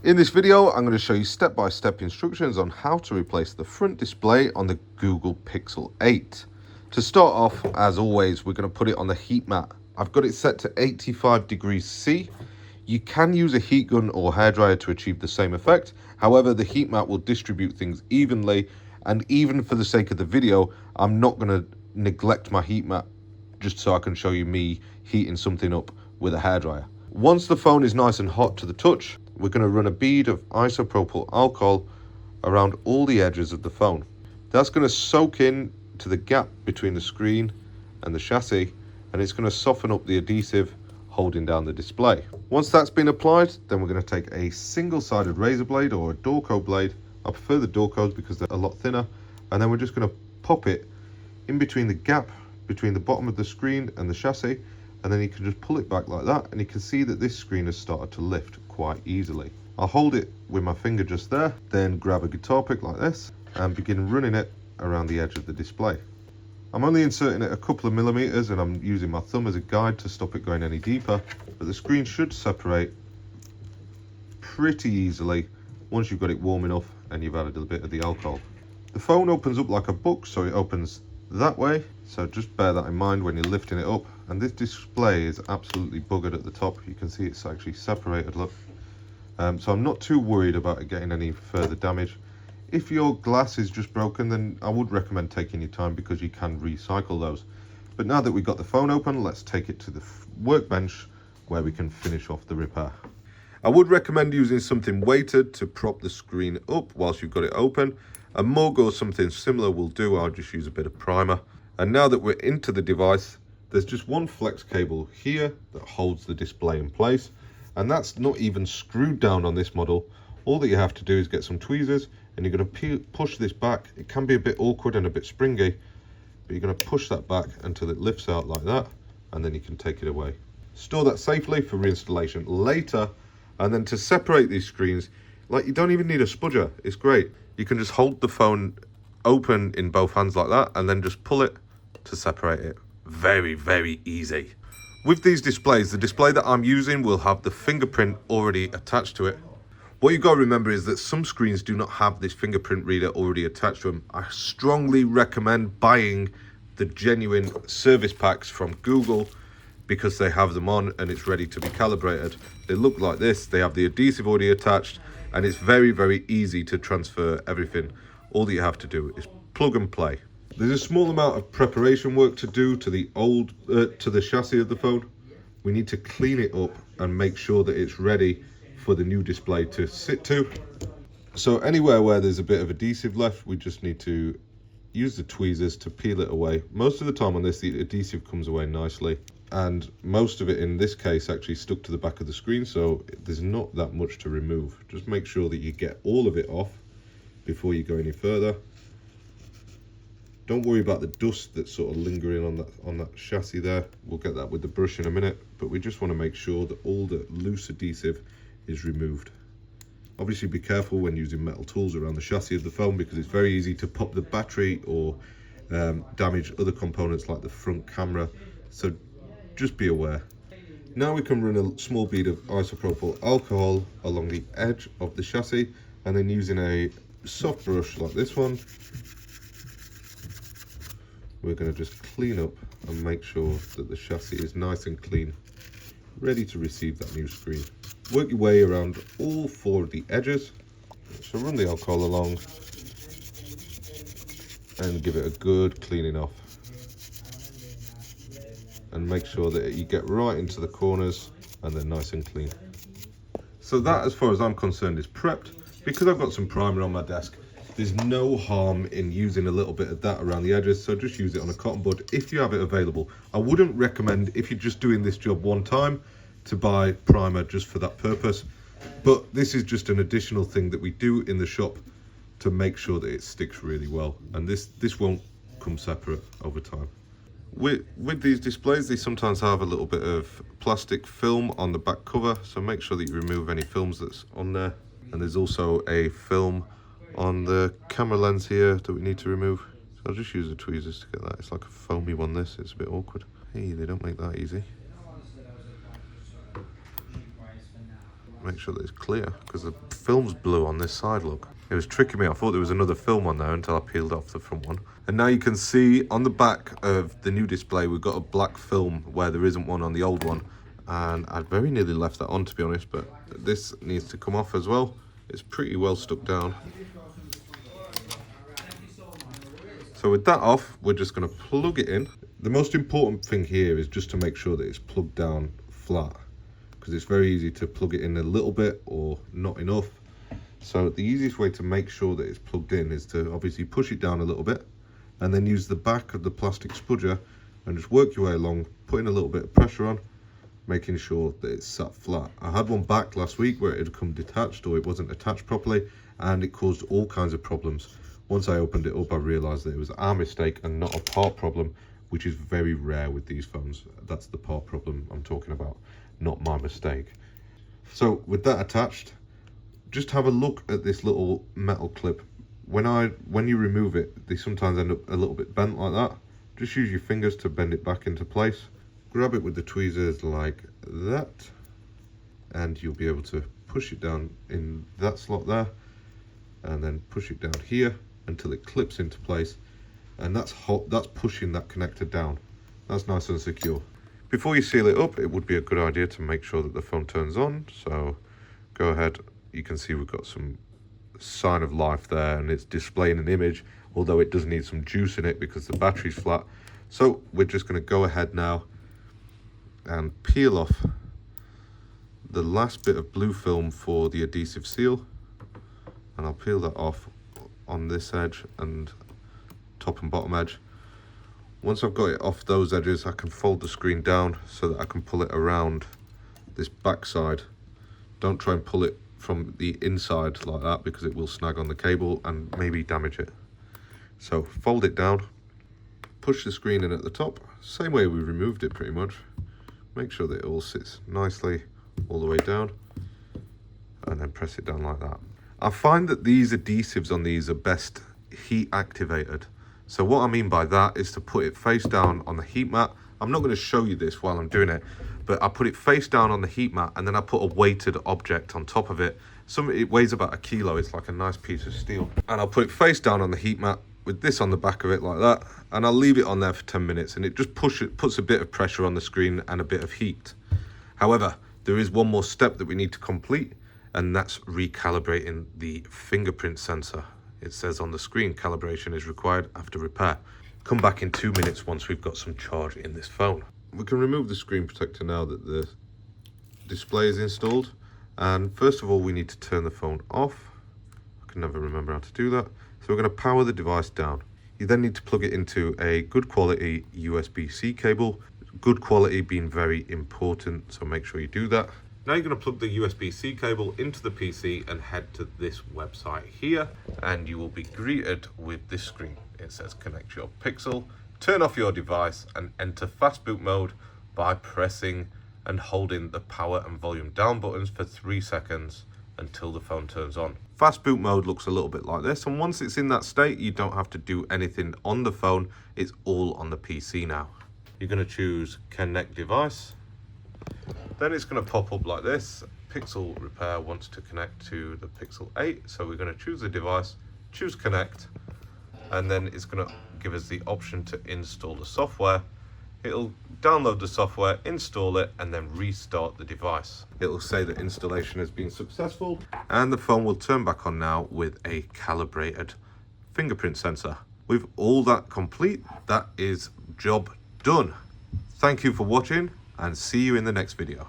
In this video, I'm going to show you step-by-step instructions on how to replace the front display on the Google Pixel 8. To start off, as always, we're going to put it on the heat mat. I've got it set to 85 degrees C. You can use a heat gun or hairdryer to achieve the same effect. However, the heat mat will distribute things evenly, and even for the sake of the video, I'm not going to neglect my heat mat just so I can show you me heating something up with a hairdryer. Once the phone is nice and hot to the touch, we're going to run a bead of isopropyl alcohol around all the edges of the phone. That's going to soak in to the gap between the screen and the chassis, and it's going to soften up the adhesive holding down the display. Once that's been applied, then we're going to take a single-sided razor blade or a Dorco blade. I prefer the Dorcos because they're a lot thinner, and then we're just going to pop it in between the gap between the bottom of the screen and the chassis, and then you can just pull it back like that, and you can see that this screen has started to lift quite easily. I'll hold it with my finger just there, then grab a guitar pick like this and begin running it around the edge of the display. I'm only inserting it a couple of millimeters, and I'm using my thumb as a guide to stop it going any deeper, but the screen should separate pretty easily once you've got it warm enough and you've added a bit of the alcohol. The phone opens up like a book, so it opens that way, so just bear that in mind when you're lifting it up. And this display is absolutely buggered at the top. You can see it's actually separated, look. So I'm not too worried about it getting any further damage. If your glass is just broken, then I would recommend taking your time because you can recycle those. But now that we've got the phone open, let's take it to the workbench where we can finish off the repair. I would recommend using something weighted to prop the screen up whilst you've got it open. A mug or something similar will do. I'll just use a bit of primer. And now that we're into the device, there's just one flex cable here that holds the display in place, and that's not even screwed down on this model. All that you have to do is get some tweezers, and you're going to push this back. It can be a bit awkward and a bit springy, but you're going to push that back until it lifts out like that, and then you can take it away. Store that safely for reinstallation later. And then to separate these screens, like, you don't even need a spudger. It's great. You can just hold the phone open in both hands like that, and then just pull it to separate it. Very, very easy. With these displays, the display that I'm using will have the fingerprint already attached to it. What you've got to remember is that some screens do not have this fingerprint reader already attached to them. I strongly recommend buying the genuine service packs from Google because they have them on and it's ready to be calibrated. They look like this. They have the adhesive already attached, and it's very, very easy to transfer everything. All that you have to do is plug and play. There's a small amount of preparation work to do to the chassis of the phone. We need to clean it up and make sure that it's ready for the new display to sit to. So anywhere where there's a bit of adhesive left, we just need to use the tweezers to peel it away. Most of the time on this, the adhesive comes away nicely, and most of it in this case actually stuck to the back of the screen, so there's not that much to remove. Just make sure that you get all of it off before you go any further. Don't worry about the dust that's sort of lingering on that chassis there. We'll get that with the brush in a minute, but we just want to make sure that all the loose adhesive is removed. Obviously be careful when using metal tools around the chassis of the phone, because it's very easy to pop the battery or damage other components like the front camera, so just be aware. Now we can run a small bead of isopropyl alcohol along the edge of the chassis, and then using a soft brush like this one, we're going to just clean up and make sure that the chassis is nice and clean, ready to receive that new screen. Work your way around all four of the edges. So run the alcohol along and give it a good cleaning off. And make sure that you get right into the corners and they're nice and clean. So that, as far as I'm concerned, is prepped. Because I've got some primer on my desk, there's no harm in using a little bit of that around the edges, so just use it on a cotton bud if you have it available. I wouldn't recommend, if you're just doing this job one time, to buy primer just for that purpose, but this is just an additional thing that we do in the shop to make sure that it sticks really well, and this won't come separate over time. With these displays, they sometimes have a little bit of plastic film on the back cover, so make sure that you remove any films that's on there. And there's also a film on the camera lens here that we need to remove. So I'll just use the tweezers to get that. It's like a foamy one, this. It's a bit awkward. Hey, they don't make that easy. make sure that it's clear, because the film's blue on this side, look. It was tricking me. I thought there was another film on there until I peeled off the front one. And now you can see on the back of the new display, we've got a black film where there isn't one on the old one. And I very nearly left that on, to be honest, but this needs to come off as well. It's pretty well stuck down. So with that off, we're just going to plug it in. The most important thing here is just to make sure that it's plugged down flat, because it's very easy to plug it in a little bit or not enough. So the easiest way to make sure that it's plugged in is to obviously push it down a little bit and then use the back of the plastic spudger and just work your way along, putting a little bit of pressure on, making sure that it's sat flat. I had one back last week where it had come detached or it wasn't attached properly, and it caused all kinds of problems. Once I opened it up, I realized that it was our mistake and not a part problem, which is very rare with these phones. That's the part problem I'm talking about, not my mistake. So with that attached, just have a look at this little metal clip. When you remove it, they sometimes end up a little bit bent like that. Just use your fingers to bend it back into place. Grab it with the tweezers like that, and you'll be able to push it down in that slot there, and then push it down here until it clips into place. And that's pushing that connector down. That's nice and secure. Before you seal it up, it would be a good idea to make sure that the phone turns on. So go ahead. You can see we've got some sign of life there, and it's displaying an image, although it does need some juice in it because the battery's flat. So we're just going to go ahead now and peel off the last bit of blue film for the adhesive seal, and I'll peel that off on this edge and top and bottom edge. Once I've got it off those edges, I can fold the screen down so that I can pull it around this back side. Don't try and pull it from the inside like that, because it will snag on the cable and maybe damage it. So fold it down, push the screen in at the top, same way we removed it pretty much. Make sure that it all sits nicely all the way down, and then press it down like that. I find that these adhesives on these are best heat activated. So what I mean by that is to put it face down on the heat mat. I'm not going to show you this while I'm doing it, but I put it face down on the heat mat, and then I put a weighted object on top of it. It weighs about 1 kilo. It's like a nice piece of steel. And I'll put it face down on the heat mat with this on the back of it like that, and I'll leave it on there for 10 minutes, and it just puts a bit of pressure on the screen and a bit of heat. However, there is one more step that we need to complete, and that's recalibrating the fingerprint sensor. It says on the screen, calibration is required after repair. Come back in 2 minutes once we've got some charge in this phone. We can remove the screen protector now that the display is installed. And first of all, we need to turn the phone off. I can never remember how to do that. So we're going to power the device down. You then need to plug it into a good quality USB-C cable. Good quality being very important, so make sure you do that. Now you're going to plug the USB-C cable into the PC and head to this website here, and you will be greeted with this screen. It says connect your Pixel, turn off your device, and enter fast boot mode by pressing and holding the power and volume down buttons for 3 seconds until the phone turns on. Fast boot mode looks a little bit like this, and once it's in that state, you don't have to do anything on the phone. It's all on the PC now. You're going to choose connect device. Then it's going to pop up like this. Pixel Repair wants to connect to the Pixel 8. So we're going to choose the device, choose connect, and then it's going to give us the option to install the software. It'll download the software, install it, and then restart the device. It'll say that installation has been successful, and the phone will turn back on now with a calibrated fingerprint sensor. With all that complete, that is job done. Thank you for watching, and see you in the next video.